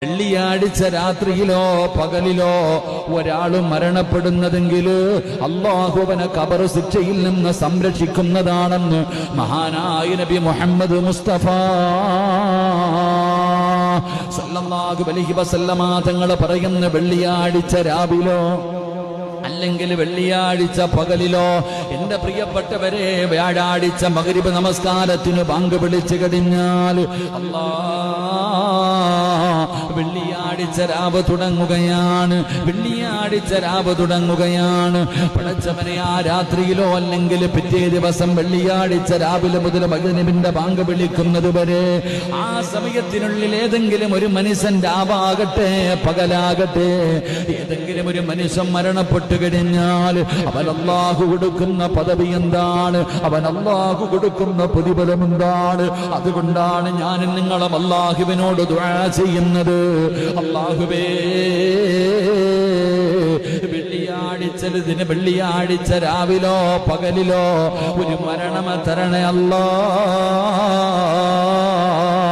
വെള്ളിയാഴ്ച രാത്രിയിലോ പകലിലോ ഒരാൾ മരണപ്പെടുന്നതെങ്കിൽ അല്ലാഹുവിനെ ഖബർ ശിക്ഷയിൽ നിന്ന് സംരക്ഷിക്കുന്നതാണെന്ന് മഹാനായ നബി മുഹമ്മദ് മുസ്തഫ സല്ലല്ലാഹു അലൈഹി വസല്ലമ തങ്ങൾ പറയുന്ന വെള്ളിയാഴ്ച രാവിലോ അല്ലെങ്കിൽ വെള്ളിയാഴ്ച പകലിലോ എന്റെ പ്രിയപ്പെട്ടവരെ വ്യാഴാഴ്ച മഗ്രിബ് നമസ്കാരത്തിന് ബാങ്ക് വിളിച്ചു കഴിഞ്ഞാൽ വെള്ളിയാഴ്ച രാവ് തുടങ്ങുകയാണ്. വെള്ളിയാഴ്ച രാവ് തുടങ്ങുകയാണ്. പടച്ചവനെ ആ രാത്രിയിലോ അല്ലെങ്കിൽ പിറ്റേ ദിവസം വെള്ളിയാഴ്ച രാവിലെ മുതൽ മഗ്രിബിന്റെ ബാങ്ക് വിളിക്കുന്നത് വരെ ആ സമയത്തിനുള്ളിൽ ഏതെങ്കിലും ഒരു മനുഷ്യൻ രാവാകട്ടെ പകലാകട്ടെ ഏതെങ്കിലും ഒരു മനുഷ്യൻ മരണപ്പെട്ടു കഴിഞ്ഞാൽ അവൻ അല്ലാഹു കൊടുക്കുന്ന പദവി എന്താണ്? അവൻ അല്ലാഹു കൊടുക്കുന്ന പ്രതിഫലം എന്താണ്? അതുകൊണ്ടാണ് ഞാൻ നിങ്ങളും അല്ലാഹുവിനോട് ദുആ ചെയ്യുന്നത്. അല്ലാഹുവേ, വെള്ളിയാഴ്ച രാവിലോ പകലിലോ ഒരു മരണം തരണേ അല്ലാഹ്.